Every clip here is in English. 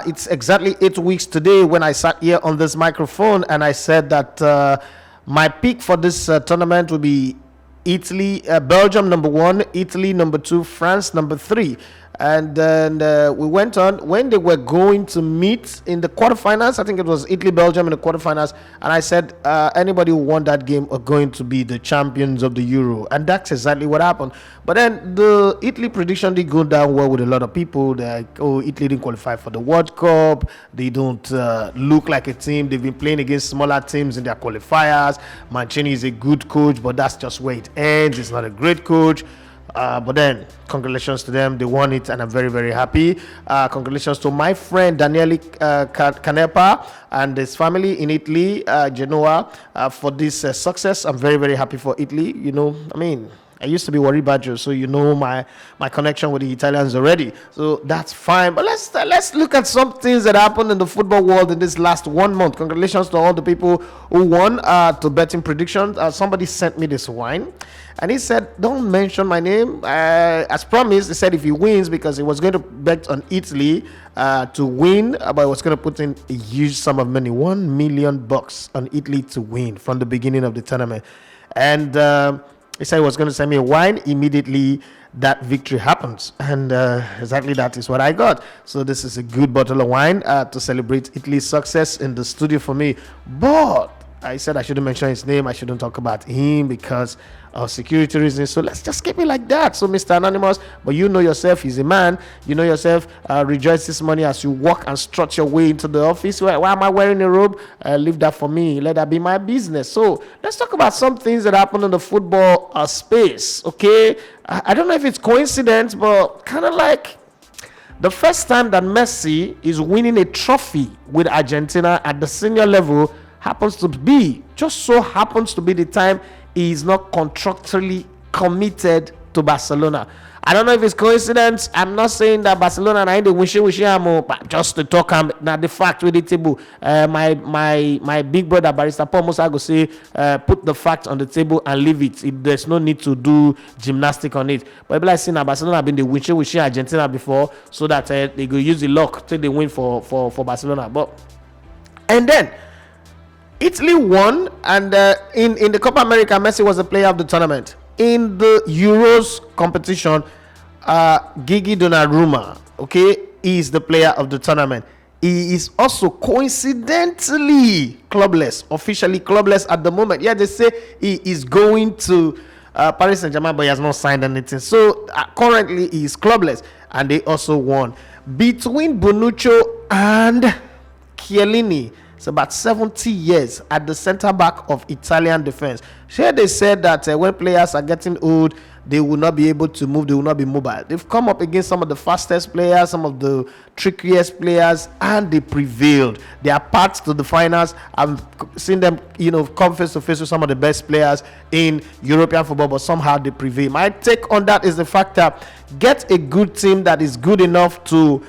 It's exactly 8 weeks today when I sat here on this microphone and I said that my pick for this tournament will be Italy, Belgium number one, Italy number two, France number three. And then we went on when they were going to meet in the quarterfinals. I think it was Italy, Belgium in the quarterfinals. And I said, anybody who won that game are going to be the champions of the Euro. And that's exactly what happened. But then the Italy prediction did go down well with a lot of people. They're like, oh, Italy didn't qualify for the World Cup. They don't look like a team. They've been playing against smaller teams in their qualifiers. Mancini is a good coach, but that's just where it ends. It's not a great coach. But then, congratulations to them. They won it, and I'm very, very happy. Congratulations to my friend Daniele Canepa and his family in Italy, Genoa, for this success. I'm very, very happy for Italy. I used to be worried about you, so my connection with the Italians already. So that's fine. But let's look at some things that happened in the football world in this last 1 month. Congratulations to all the people who won to betting predictions. Somebody sent me this wine. And he said, don't mention my name. As promised, he said if he wins, because he was going to bet on Italy to win, but he was going to put in a huge sum of money, $1 million on Italy to win from the beginning of the tournament. And he said he was going to send me a wine immediately that victory happens. And exactly that is what I got. So this is a good bottle of wine to celebrate Italy's success in the studio for me. But I said I shouldn't mention his name. I shouldn't talk about him because of security reasons. So let's just keep it like that. So Mr. Anonymous, but you know yourself, he's a man. You know yourself, rejoice this morning as you walk and strut your way into the office. Why am I wearing a robe? Leave that for me. Let that be my business. So let's talk about some things that happen in the football space. Okay. I don't know if it's coincidence, but kind of like the first time that Messi is winning a trophy with Argentina at the senior level just so happens to be the time he is not contractually committed to Barcelona. I don't know if it's coincidence. I'm not saying that Barcelona and I wish but just to talk now the fact with the table. My big brother Barrister Paul Musa go say put the fact on the table and leave it. There's no need to do gymnastic on it. But people like saying that Barcelona have been the wish Argentina before, so that they go use the luck till they win for Barcelona. And then Italy won, and in the Copa America, Messi was the player of the tournament. In the Euros competition, Gigi Donnarumma, is the player of the tournament. He is also coincidentally officially clubless at the moment. Yeah, they say he is going to Paris Saint-Germain, but he has not signed anything. So currently, he is clubless, and they also won. Between Bonucci and Chiellini, it's about 70 years at the center back of Italian defense. Here they said that when players are getting old, they will not be able to move, they will not be mobile. They've come up against some of the fastest players, some of the trickiest players, and they prevailed. They are paths to the finals. I've seen them, come face to face with some of the best players in European football, but somehow they prevail. My take on that is the fact that get a good team that is good enough to,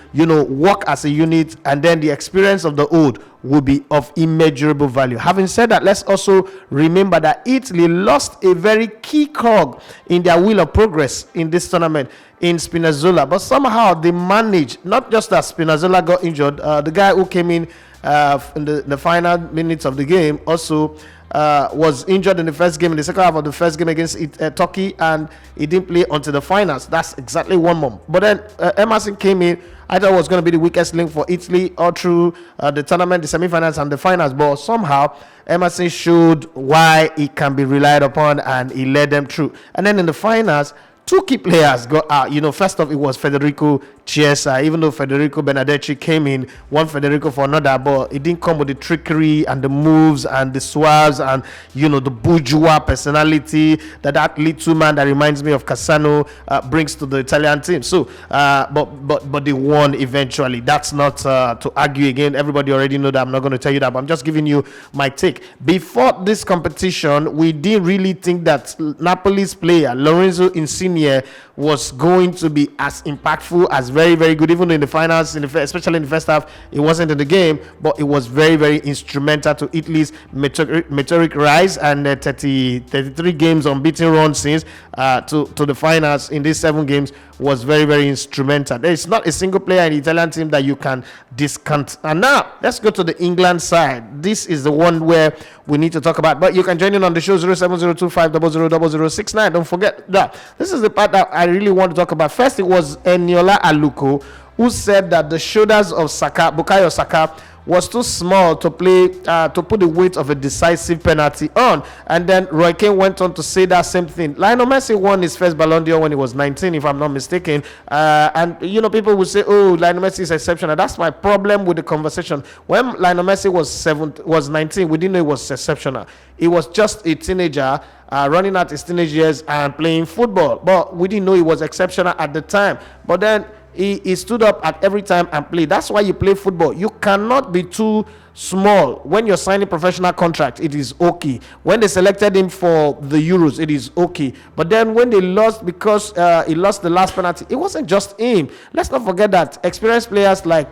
work as a unit, and then the experience of the old will be of immeasurable value. Having said that, let's also remember that Italy lost a very key cog in their wheel of progress in this tournament in Spinazzola, but somehow they managed, not just that Spinazzola got injured, the guy who came in the final minutes of the game also was injured in the first game, in the second half of the first game against Turkey, and he didn't play until the finals. That's exactly 1 month. But then Emerson came in. I thought it was going to be the weakest link for Italy all through the tournament, the semi-finals and the finals, but somehow Emerson showed why he can be relied upon, and he led them through. And then in the finals, two key players got out. First off, it was Federico Chiesa. Even though Federico Benedetti came in, one Federico for another, but it didn't come with the trickery and the moves and the swerves and the bourgeois personality that little man that reminds me of Cassano brings to the Italian team. So, but they won eventually. That's not to argue again. Everybody already know that. I'm not going to tell you that, but I'm just giving you my take. Before this competition, we didn't really think that Napoli's player Lorenzo Insigne Insigne was going to be as impactful, as very, very good, even in the finals, especially in the first half. It wasn't in the game, but it was very, very instrumental to Italy's meteoric rise and 33 games unbeaten run since to the finals in these 7 games was very, very instrumental. There is not a single player in the Italian team that you can discount. And now, let's go to the England side. This is the one where we need to talk about. But you can join in on the show 07025000069. Don't forget that. This is the part that I really want to talk about. First, it was Eniola Aluko who said that the shoulders of Bukayo Saka, was too small to play to put the weight of a decisive penalty on. And then Roy Keane went on to say that same thing. Lionel Messi won his first Ballon d'Or when he was 19, if I'm not mistaken. And people will say, "Oh, Lionel Messi is exceptional." That's my problem with the conversation. When Lionel Messi was 19, we didn't know he was exceptional. He was just a teenager running out his teenage years and playing football, but we didn't know he was exceptional at the time. But then he stood up at every time and played. That's why you play football. You cannot be too small. When you're signing professional contract, it is okay. When they selected him for the Euros, it is okay. But then when they lost because he lost the last penalty, it wasn't just him. Let's not forget that experienced players like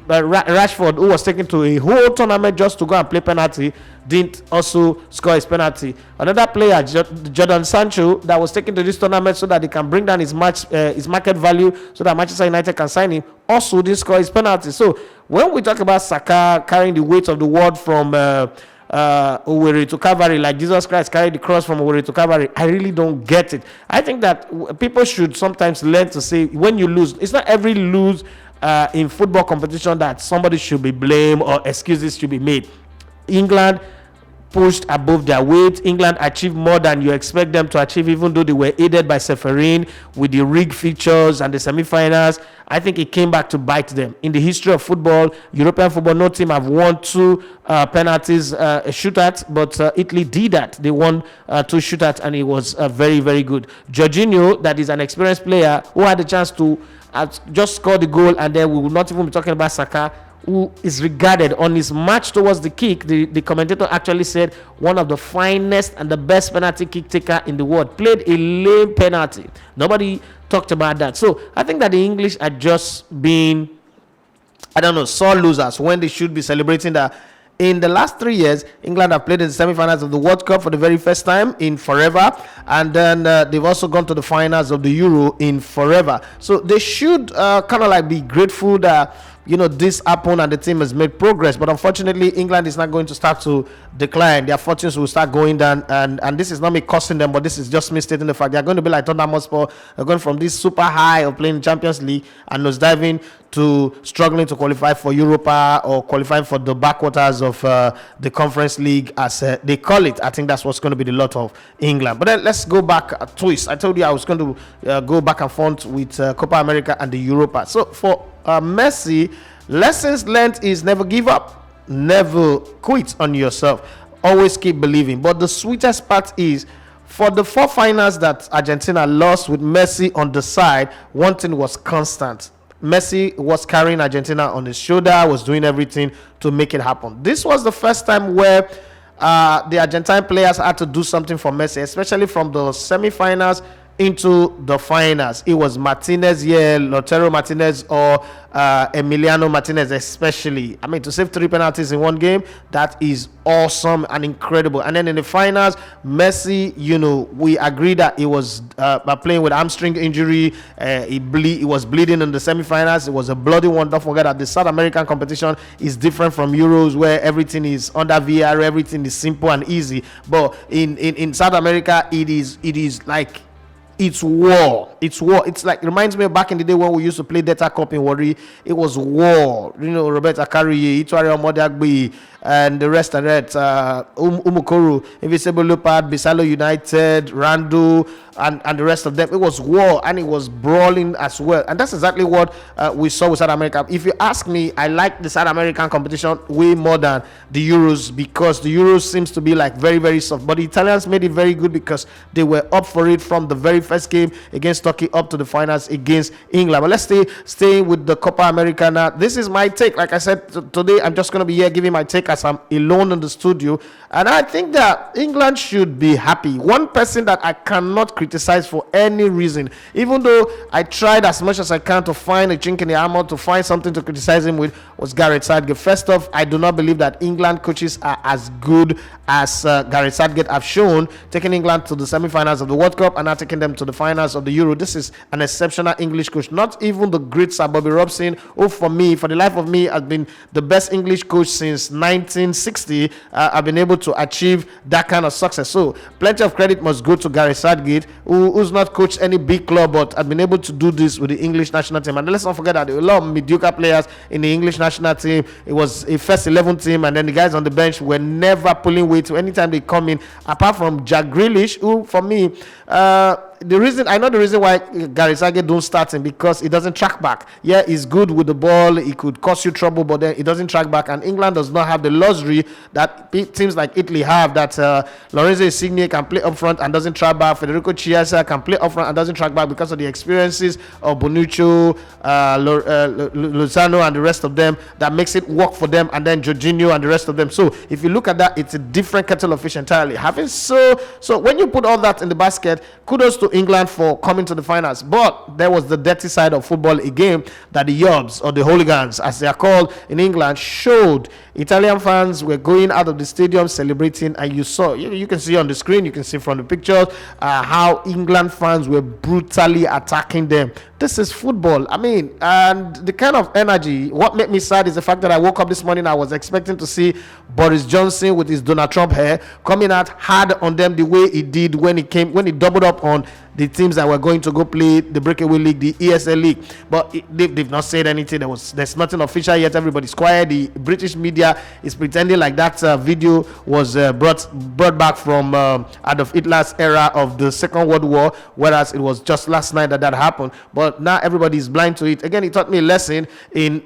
Rashford, who was taken to a whole tournament just to go and play penalty, didn't also score his penalty. Another player, Jadon Sancho, that was taken to this tournament so that he can bring down his market value so that Manchester United can sign him, also didn't score his penalty. So when we talk about Saka carrying the weight of the world from Owerri to Calvary, like Jesus Christ carried the cross from Owerri to Calvary, I really don't get it. I think that people should sometimes learn to say, when you lose, it's not every lose in football competition that somebody should be blamed or excuses should be made. England pushed above their weight. England achieved more than you expect them to achieve, even though they were aided by Seferin with the rigged fixtures and the semi-finals. I think it came back to bite them. In the history of football, European football, no team have won 2 penalties shootouts, but Italy did that. They won 2 shootouts, and it was very, very good. Jorginho, that is an experienced player who had the chance to just score the goal, and then we will not even be talking about Saka, who is regarded on his match towards the kick. The commentator actually said one of the finest and the best penalty kick taker in the world. Played a lame penalty. Nobody talked about that. So I think that the English are just being, sore losers when they should be celebrating that. In the last 3 years, England have played in the semi-finals of the World Cup for the very first time in forever, and then they've also gone to the finals of the Euro in forever. So they should be grateful that this happened and the team has made progress. But unfortunately, England is not going to start to decline. Their fortunes will start going down, and this is not me cursing them, but this is just me stating the fact. They're going to be like Tottenham Hotspur. They're going from this super high of playing Champions League and nosediving to struggling to qualify for Europa or qualifying for the backwaters of the Conference League, as they call it. I think that's what's going to be the lot of England. But then let's go back a twist. I told you I was going to go back and forth with Copa America and the Europa. So for Messi, lessons learned is never give up, never quit on yourself, always keep believing. But the sweetest part is, for the 4 finals that Argentina lost with Messi on the side, one thing was constant. Messi was carrying Argentina on his shoulder, was doing everything to make it happen. This was the first time where the Argentine players had to do something for Messi, especially from the semi-finals into the finals. It was Martinez, Lautaro Martinez or Emiliano Martinez especially. I mean, to save 3 penalties in one game, that is awesome and incredible. And then in the finals, Messi, we agree that he was playing with hamstring injury. He was bleeding in the semi-finals. It was a bloody one. Don't forget that the South American competition is different from Euros, where everything is under VR, everything is simple and easy. But in South America, it is like, it's war. It's like, it reminds me of back in the day when we used to play Delta Cup in Warri. It was war. Roberto Akariye, Itware Omodagbe, and the rest of that. Umukoro, Invisible Leopard, Bisalo United, Rando, and the rest of them. It was war, and it was brawling as well. And that's exactly what we saw with South America. If you ask me, I like the South American competition way more than the Euros, because the Euros seems to be like very, very soft. But the Italians made it very good because they were up for it from the very first game against Turkey up to the finals against England. But let's stay with the Copa America now. This is my take. Like I said, today I'm just going to be here giving my take as I'm alone in the studio. And I think that England should be happy. One person that I cannot criticize for any reason, even though I tried as much as I can to find a chink in the armor, to find something to criticize him with, was Gareth Southgate. First off, I do not believe that England coaches are as good as Gareth Southgate have shown, taking England to the semi-finals of the World Cup and now taking them to the finals of the Euro. This is an exceptional English coach. Not even the great Sir Bobby Robson, who for the life of me, has been the best English coach since 1960. I've been able to achieve that kind of success. So plenty of credit must go to Gareth Southgate, who's not coached any big club, but have been able to do this with the English national team. And let's not forget that there were a lot of mediocre players in the English national team. It was a first 11 team, and then the guys on the bench were never pulling weight anytime they come in, apart from Jack Grealish, who for me, the reason why Gareth Southgate don't start him, because he doesn't track back. Yeah, he's good with the ball, he could cause you trouble, but then he doesn't track back. And England does not have the luxury that teams like Italy have, that Lorenzo Insigne can play up front and doesn't track back. Federico Chiesa can play up front and doesn't track back because of the experiences of Bonucci, Lozano and the rest of them, that makes it work for them, and then Jorginho and the rest of them. So if you look at that, it's a different kettle of fish entirely. So when you put all that in the basket, kudos to England for coming to the finals. But there was the dirty side of football, a game that the Yobs, or the hooligans as they are called in England, showed. Italian fans were going out of the stadium celebrating, and you can see on the screen, you can see from the pictures, how England fans were brutally attacking them. This is football. I mean, and the kind of energy, what made me sad is the fact that I woke up this morning, I was expecting to see Boris Johnson with his Donald Trump hair coming out hard on them the way he did when he doubled up on the teams that were going to go play the breakaway league, the ESL league. But they've not said anything. There's nothing official yet. Everybody's quiet. The British media is pretending like that video was brought back from Adolf Hitler's era of the Second World War, whereas it was just last night that happened. But now everybody is blind to it. Again, it taught me a lesson in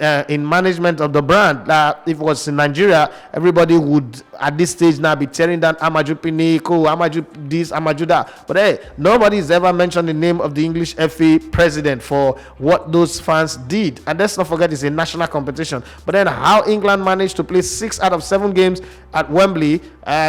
management of the brand. If it was in Nigeria, everybody would at this stage now be tearing down Amaju Pineko, Amaju this, Amaju that. But hey, nobody is ever mentioned the name of the English FA president for what those fans did. And let's not forget, it's a national competition. But then how England managed to play 6 out of 7 games at Wembley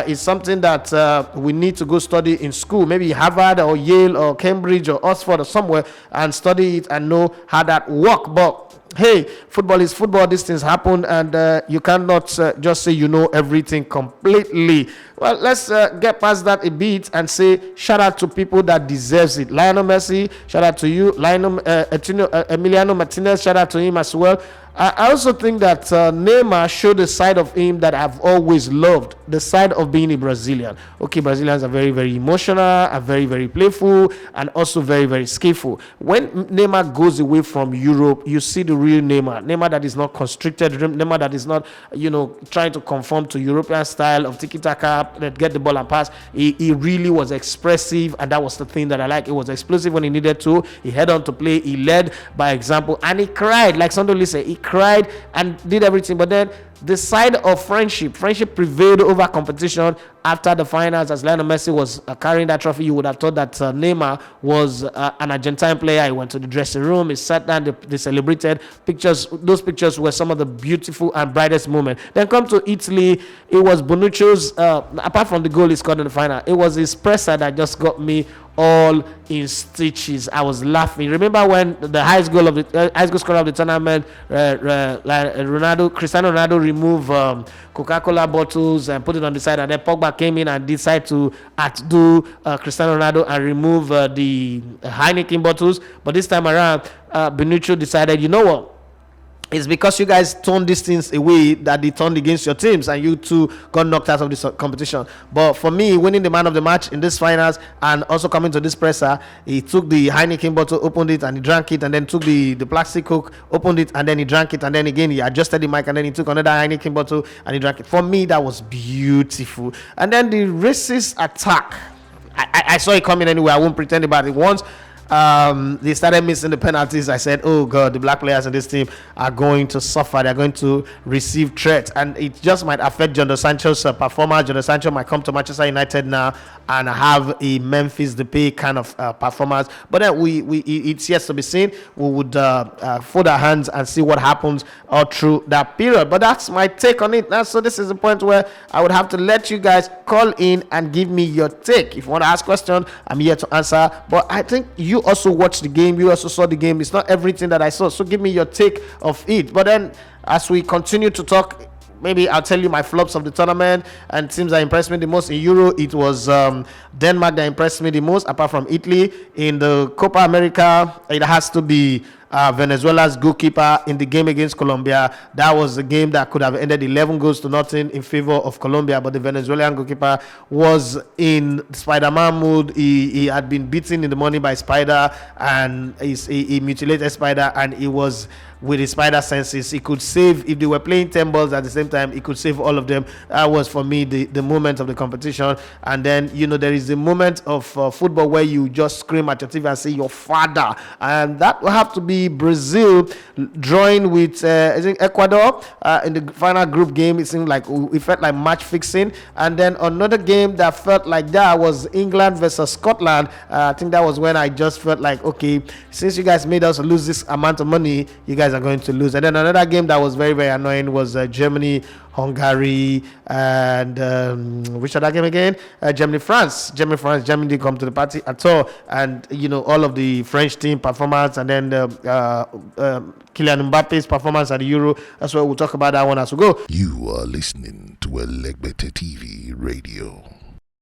is something that we need to go study in school. Maybe Harvard or Yale or Cambridge or Oxford or somewhere, and study it and know how that works. But hey, football is football. These things happen, and you cannot just say you know everything completely. Well, let's get past that a bit and say shout out to people that deserves it. Lionel Messi, shout out to you. Emiliano Martinez, shout out to him as well. I also think that Neymar showed a side of him that I've always loved, the side of being a Brazilian. Okay, Brazilians are very, very emotional, are very, very playful, and also very, very skillful. When Neymar goes away from Europe, you see the real Neymar. Neymar that is not constricted, Neymar that is not, trying to conform to European style of tiki-taka, get the ball and pass. He really was expressive, and that was the thing that I like. He was explosive when he needed to. He had on to play. He led by example, and he cried, like Sandoli said. He cried and did everything. But then the side of friendship prevailed over competition after the finals. As Lionel Messi was carrying that trophy, you would have thought that Neymar was an Argentine player. He went to the dressing room, he sat down, they celebrated. Those pictures were some of the beautiful and brightest moments. Then come to Italy, it was Bonucci's, apart from the goal he scored in the final, it was his presser that just got me all in stitches. I was laughing. Remember when the highest goal scorer of the tournament, Cristiano Ronaldo, removed Coca-Cola bottles and put it on the side, and then Pogba came in and decided to outdo Cristiano Ronaldo and remove the Heineken bottles. But this time around, Bonucci decided, you know what? It's because you guys turned these things away that they turned against your teams, and you two got knocked out of this competition. But for me, winning the man of the match in this finals and also coming to this presser, he took the Heineken bottle, opened it, and he drank it, and then took the plastic Coke, opened it, and then he drank it, and then again he adjusted the mic, and then he took another Heineken bottle and he drank it. For me, that was beautiful. And then the racist attack, I saw it coming anyway. I won't pretend about it. Once they started missing the penalties, I said, oh God, the black players in this team are going to suffer. They're going to receive threats. And it just might affect Jadon Sancho's performance. Jadon Sancho might come to Manchester United now and have a Memphis Depay kind of performance. But then it's yet to be seen. We would fold our hands and see what happens all through that period. But that's my take on it. So this is the point where I would have to let you guys call in and give me your take. If you want to ask questions, I'm here to answer. But I think you also watched the game. You also saw the game. It's not everything that I saw. So give me your take of it. But then as we continue to talk, maybe I'll tell you my flops of the tournament and teams that impressed me the most. In Euro, it was Denmark that impressed me the most, apart from Italy. In the Copa America, it has to be Venezuela's goalkeeper in the game against Colombia. That was a game that could have ended 11 goals to nothing in favor of Colombia, but the Venezuelan goalkeeper was in Spider-Man mood. He had been beaten in the morning by Spider, and he mutilated Spider, and he was with his spider senses. He could save, if they were playing 10 balls at the same time, he could save all of them. That was for me the moment of the competition. And then there is the moment of football where you just scream at your TV and say your father, and that will have to be Brazil drawing with I think Ecuador in the final group game. It seemed like it felt like match fixing. And then another game that felt like that was England versus Scotland. I think that was when I just felt like, okay, since you guys made us lose this amount of money, you guys are going to lose. And then another game that was very, very annoying was Germany, Hungary, and which other game again? Germany, France. Germany didn't come to the party at all. And all of the French team performance, and then Kylian Mbappe's performance at the Euro. That's why we'll talk about that one as we go. You are listening to Elegbete TV Radio.